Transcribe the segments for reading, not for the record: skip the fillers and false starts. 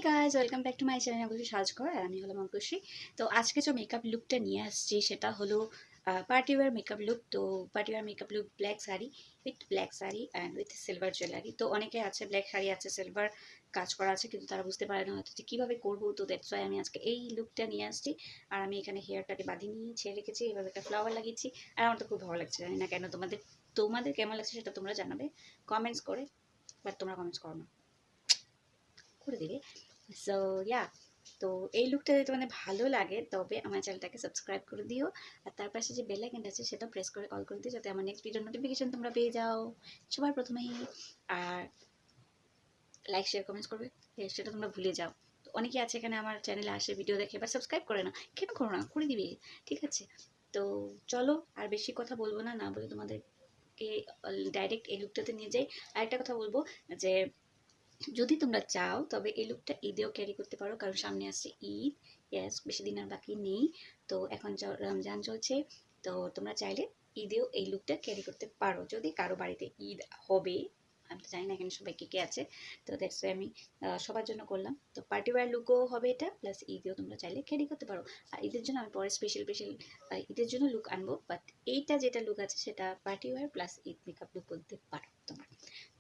Guys welcome back to my channel Ankushi Sajghar. আর আমি হলাম অঙ্কুশ্রী। তো আজকে যে মেকআপ লুকটা নিয়ে আসছি সেটা হলো পার্টি ওয়্যার মেকআপ লুক। তো party wear makeup look black sari and with silver jewellery. তো অনেকে আছে ব্ল্যাক শাড়ি আছে, সিলভার কাজ করা আছে, কিন্তু তারা বুঝতে পারে না হয়তো যে কীভাবে করবো। তো দ্যাটস ওয়াই আমি আজকে এই লুকটা নিয়ে আসছি। আর আমি এখানে হেয়ারটাকে বাঁধিয়ে নিয়ে ছেড়ে রেখেছি, এভাবে একটা ফ্লাওয়ার লাগিয়েছি। আর আমার তো খুব ভালো লাগছে, জানি না কেন। তোমাদের কেমন লাগছে সেটা তোমরা জানাবে কমেন্টস করে, বাট তোমরা কমেন্টস করো না, করে দিবে। সো ইয়া, তো এই লুকটা যদি তোমাদের ভালো লাগে তবে আমার চ্যানেলটাকে সাবস্ক্রাইব করে দিও, আর তার পাশে যে বেল আইকনটা আছে সেটা প্রেস করে অল করে দিও, যাতে আমার নেক্সট ভিডিওর নোটিফিকেশন তোমরা পেয়ে যাও সবার প্রথমেই। আর লাইক শেয়ার কমেন্টস করবে, সেটা তোমরা ভুলে যাও। তো অনেকে আছে এখানে আমার চ্যানেলে আসে, ভিডিও দেখে, বা সাবস্ক্রাইব করে না। কেন করো না, করে দিবে, ঠিক আছে? তো চলো, আর বেশি কথা বলবো না, না বলে তোমাদেরকে ডাইরেক্ট এই লুকটাতে নিয়ে যাই। আরেকটা কথা বলবো যে যদি তোমরা চাও তবে এই লুকটা ঈদেও ক্যারি করতে পারো, কারণ সামনে আসছে ঈদ। ইয়েস, বেশি দিন আর বাকি নেই। তো এখন রমজান চলছে, তো তোমরা চাইলে ঈদেও এই লুকটা ক্যারি করতে পারো, যদি কারো বাড়িতে ঈদ হবে। আমি তো জানি না এখানে সবাই কে কে আছে, তো দ্যাটস ওয়াই আমি সবার জন্য করলাম। তো পার্টি ওয়্যার লুকও হবে এটা, প্লাস ঈদেও তোমরা চাইলে ক্যারি করতে পারো। আর ঈদের জন্য আমি পরে স্পেশাল ঈদের জন্য লুক আনবো, বাট এইটা যেটা লুক আছে সেটা party wear plus Eid makeup look বলতে পারো তোমরা।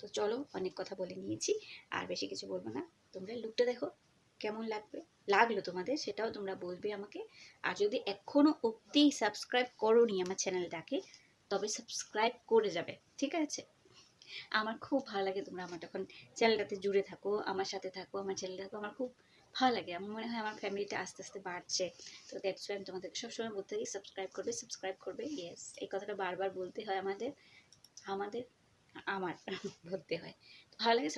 তো চলো, অনেক কথা বলে নিয়েছি, আর বেশি কিছু বলবো না। তোমরা লুকটা দেখো কেমন লাগলো তোমাদের, সেটাও তোমরা বলবে আমাকে। আর যদি এখনো অবধি সাবস্ক্রাইব করোনি আমার চ্যানেলটাকে, তবে সাবস্ক্রাইব করে যাবে, ঠিক আছে? আমার খুব ভালো লাগে তোমরা আমার তখন চ্যানেলটাতে জুড়ে থাকো, আমার সাথে থাকো, আমার চ্যানেল থাকো, আমার খুব ভালো লাগে। আমার মনে হয় আমার ফ্যামিলিটা আস্তে আস্তে বাড়ছে। তো দ্যাটস ওয়াই আমি তোমাদেরকে সবসময় বলতে থাকি সাবস্ক্রাইব করবে। ইয়েস, এই কথাটা বারবার বলতে হয় আমাদের আমার বলতে হয়। ভালো লাগে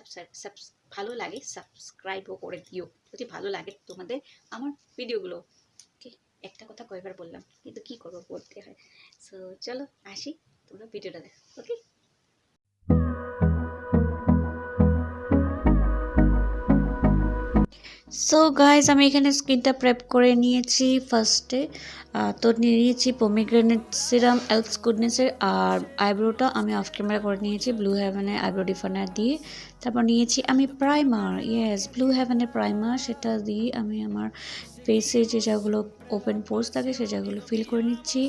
ভালো লাগে সাবস্ক্রাইবও করে দিও যদি ভালো লাগে তোমাদের আমার ভিডিওগুলো। ওকে, একটা কথা কয়বার বললাম, কিন্তু কি করবো, বলতে হয়। সো চলো আসি, তোমরা ভিডিওটা দেখো। ওকে, সো গাইজ আমি এখানে স্কিনটা প্রেপ করে নিয়েছি ফার্স্টে। তো নিয়েছি পমিগ্রেনেট সিরাম এলস গুডনেসের, আর আইব্রোটা আমি অফ ক্যামেরা করে নিয়েছি ব্লু হেভেনের আইব্রো ডিফাইনার দিয়ে। তারপর নিয়েছি আমি প্রাইমার, ইয়েস, ব্লু হেভেনের প্রাইমার, সেটা দিয়ে আমি আমার ফেসে যে জায়গাগুলো ওপেন পোর্স থাকে সে জায়গাগুলো ফিল করে নিচ্ছি।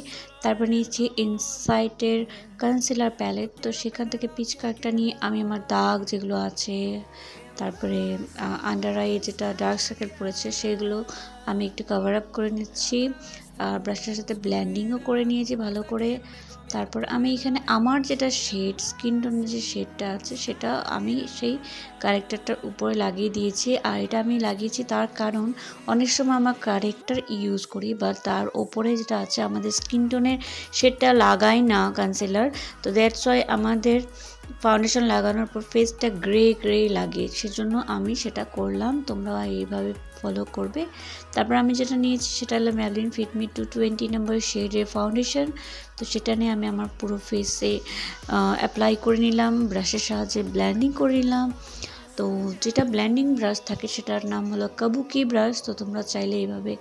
তারপর নিয়েছি ইনসাইটের কনসিলার প্যালেট, তো সেখান থেকে পিচ কার্ডটা নিয়ে আমি আমার দাগ যেগুলো আছে, তারপরে আন্ডার আই যেটা ডার্ক সার্কেল পড়েছে সেগুলো আমি একটু কভার আপ করে নিচ্ছি। আর ব্রাশটার সাথে ব্লেন্ডিংও করে নিয়েছি ভালো করে। তারপর আমি এখানে আমার যেটা শেড, স্কিন টোনের যে শেডটা আছে সেটা আমি সেই কারেক্টারটার উপরে লাগিয়ে দিয়েছি। আর এটা আমি লাগিয়েছি তার কারণ অনেক সময় আমার কারেক্টার ইউজ করি, বা তার ওপরে যেটা আছে আমাদের স্কিন টোনের শেডটা লাগাই না কনসিলার। তো দ্যাটস ওয়াই আমাদের ফাউন্ডেশন লাগানোর পর ফেসটা গ্রে লাগে, সেজন্য আমি সেটা করলাম। তোমরা এইভাবে ফলো করবে। তারপর আমি যেটা নিয়েছি সেটা হলো ম্যাবলিন ফিটমি 220 নম্বর শেডের ফাউন্ডেশন। তো সেটা নিয়ে আমি আমার পুরো ফেসে অ্যাপ্লাই করে নিলাম, ব্রাশের সাহায্যে ব্লেন্ডিং করে নিলাম। তো যেটা ব্লেন্ডিং ব্রাশ থাকে সেটার নাম হলো কাবুকি ব্রাশ। তো তোমরা চাইলে এইভাবে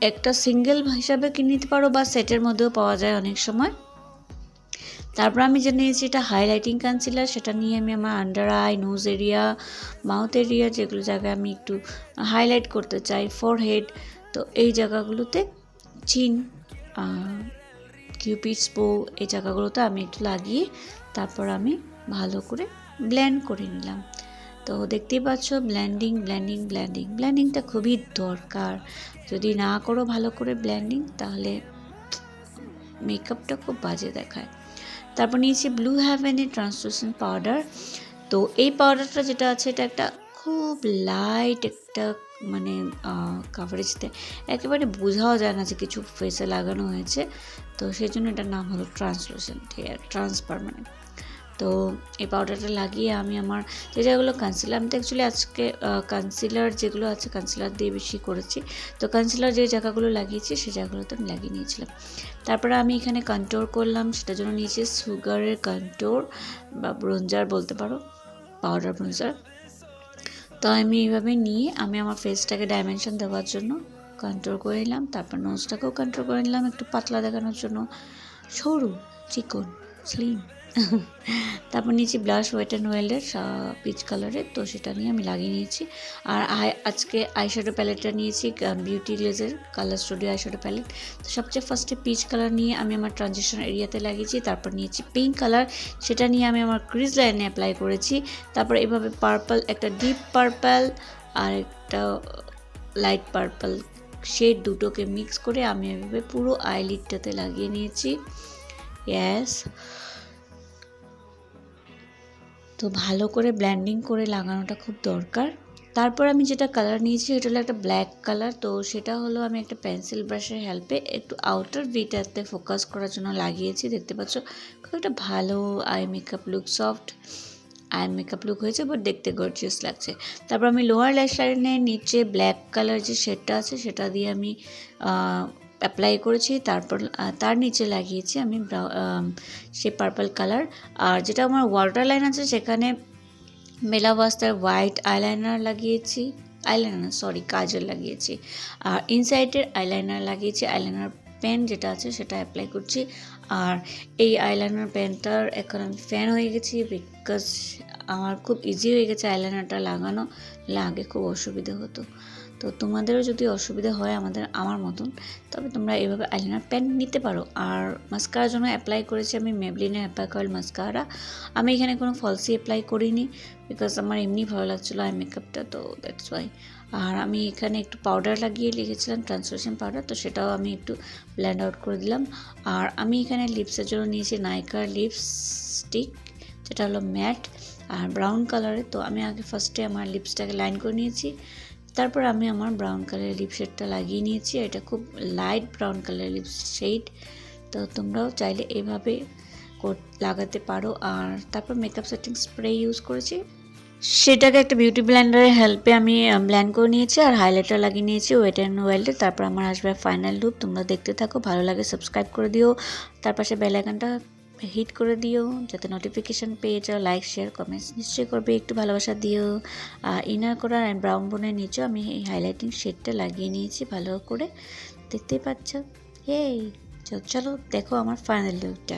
একটা সিঙ্গেল হিসাবে কিনে নিতে পারো, বা সেটের মধ্যেও পাওয়া যায় অনেক সময়। তারপর আমি যে নিয়েছি এটা হাইলাইটিং কনসিলার, সেটা নিয়ে আমি আমার under eye, nose area, mouth area, যেগুলো জায়গায় আমি একটু হাইলাইট করতে চাই, ফরহেড, তো এই জায়গাগুলোতে, চিন, কিউপিডস বো, এই জায়গাগুলোতে আমি একটু লাগিয়ে তারপর আমি ভালো করে ব্লেন্ড করে নিলাম। তো দেখতেই পাচ্ছ ব্লেন্ডিংটা খুবই দরকার। যদি না করো ভালো করে ব্লেন্ডিং, তাহলে মেকআপটা খুব বাজে দেখায়। তারপর নিয়েছি ব্লু হেভেনের ট্রান্সলুসেন্ট পাউডার। তো এই পাউডারটা যেটা আছে এটা একটা খুব লাইট একটা মানে কাভারেজতে একেবারে বোঝাও যায় না যে কিছু ফেসে লাগানো হয়েছে। তো সেই জন্য এটার নাম হলো ট্রান্সলুসেন্ট হেয়ার ট্রান্সপারমানেন্ট। তো এই পাউডারটা লাগিয়ে আমি আমার যে জায়গাগুলো কনসিলার, আমি তো অ্যাকচুয়ালি আজকে কনসিলার যেগুলো আছে কনসিলার দিয়ে বেশি করেছি। তো কনসিলার যে জায়গাগুলো লাগিয়েছি সেই জায়গাগুলোতে আমি লাগিয়ে নিয়েছিলাম। তারপরে আমি এখানে কন্ট্রোর করলাম, সেটার জন্য নিয়েছি সুগারের কন্ট্রোর বা ব্রোঞ্জার বলতে পারো, পাউডার ব্রোঞ্জার। তো আমি এইভাবে নিয়ে আমি আমার ফেসটাকে ডাইমেনশন দেওয়ার জন্য কন্ট্রোল করে নিলাম। তারপর নোজটাকেও কন্ট্রোল করে নিলাম একটু পাতলা দেখানোর জন্য, সরু, চিকন, স্লিম তারপর নিয়েছি ব্লাশ ওয়েট অ্যান্ড ওয়েল্ডের পিচ কালারের, তো সেটা নিয়ে আমি লাগিয়ে নিয়েছি। আর আজকে আইশ্যাডো প্যালেটটা নিয়েছি বিউটি লেজের কালার স্টুডিও আইশ্যাডো প্যালেট। তো সবচেয়ে ফার্স্টে পিচ কালার নিয়ে আমি আমার ট্রানজিশন এরিয়াতে লাগিয়েছি, তারপর নিয়েছি পিঙ্ক কালার, সেটা নিয়ে আমি আমার ক্রিজ লাইনে অ্যাপ্লাই করেছি। তারপর এভাবে পার্পল, একটা ডিপ পার্পল আর একটা লাইট পার্পল শেড দুটোকে মিক্স করে আমি এভাবে পুরো আইলিডটাতে লাগিয়ে নিয়েছি। ইয়েস, তো ভালো করে ব্লেন্ডিং করে লাগানোটা খুব দরকার। তারপর আমি যেটা কালার নিয়েছি সেটা হলো একটা ব্ল্যাক কালার, তো সেটা হলো আমি একটা পেন্সিল ব্রাশের হেল্পে একটু আউটার ভিটাতে ফোকাস করার জন্য লাগিয়েছি। দেখতে পাচ্ছ খুব একটা ভালো eye makeup look, soft eye makeup look হয়েছে, বাট দেখতে গর্জিয়াস লাগছে। তারপর আমি লোয়ার ল্যাশ লাইনের নিচে ব্ল্যাক কালার যে শেডটা আছে সেটা দিয়ে আমি অ্যাপ্লাই করেছি। তারপর তার নিচে লাগিয়েছি আমি সেই পার্পল কালার। আর যেটা আমার ওয়াটার লাইন আছে সেখানে মেলাবাস্তার হোয়াইট আইলাইনার লাগিয়েছি, কাজল লাগিয়েছি। আর ইনসাইডের আইলাইনার লাগিয়েছি, আইলাইনার পেন যেটা আছে সেটা অ্যাপ্লাই করছি। আর এই আইলাইনার পেনটার এখন আমি ফ্যান হয়ে গেছি, বিকজ আমার খুব ইজি হয়ে গেছে আইলাইনারটা লাগানো, আগে খুব অসুবিধা হতো। তো তোমাদেরও যদি অসুবিধা হয় আমার মতন, তবে তোমরা এইভাবে আইলাইনার পেন নিতে পারো। আর মাস্কারার জন্য অ্যাপ্লাই করেছি আমি মেবলিনের অ্যাপ্লাই কয়েল মাস্কারা। আমি এখানে কোনো ফলসি অ্যাপ্লাই করিনি, বিকজ আমার এমনি ভালো লাগছিলো আই মেকআপটা, তো দ্যাটস ওয়াই। আর আমি এখানে একটু পাউডার লাগিয়ে লিখেছিলাম, ট্রান্সলেশন পাউডার, তো সেটাও আমি একটু ব্লেন্ড আউট করে দিলাম। আর আমি এখানে লিপসের জন্য নিয়েছি নাইকার লিপস্টিক, যেটা হলো ম্যাট আর ব্রাউন কালারের। তো আমি আগে ফার্স্টে আমার লিপসটাকে লাইন করে নিয়েছি, তারপর আমি আমার ব্রাউন কালারের লিপ শেডটা লাগিয়ে নিয়েছি। এটা খুব লাইট ব্রাউন কালারের লিপ শেড, তো তোমরাও চাইলে এইভাবে লাগাতে পারো। আর তারপর মেকআপ সেটিং স্প্রে ইউজ করেছি, সেটাকে একটা বিউটি ব্লেন্ডারের হেল্পে আমি ব্লেন্ড করে নিয়েছি। আর হাইলাইটার লাগিয়ে নিয়েছি ওয়েট অ্যান্ড ওয়েল্ডে। তারপর আমার আসবে ফাইনাল লুক, তোমরা দেখতে থাকো, ভালো লাগে সাবস্ক্রাইব করে দিও, তার পাশে বেল আইকনটা হিট করে দিও যাতে নোটিফিকেশান পেয়ে যাও। লাইক শেয়ার কমেন্টস নিশ্চয়ই করবে, একটু ভালোবাসা দিও। ইনার করার অ্যান্ড ব্রাউন বোনের নিচেও আমি এই হাইলাইটিং শেডটা লাগিয়ে নিয়েছি ভালো করে, দেখতেই পাচ্ছ। চলো দেখো আমার ফাইনাল লুকটা।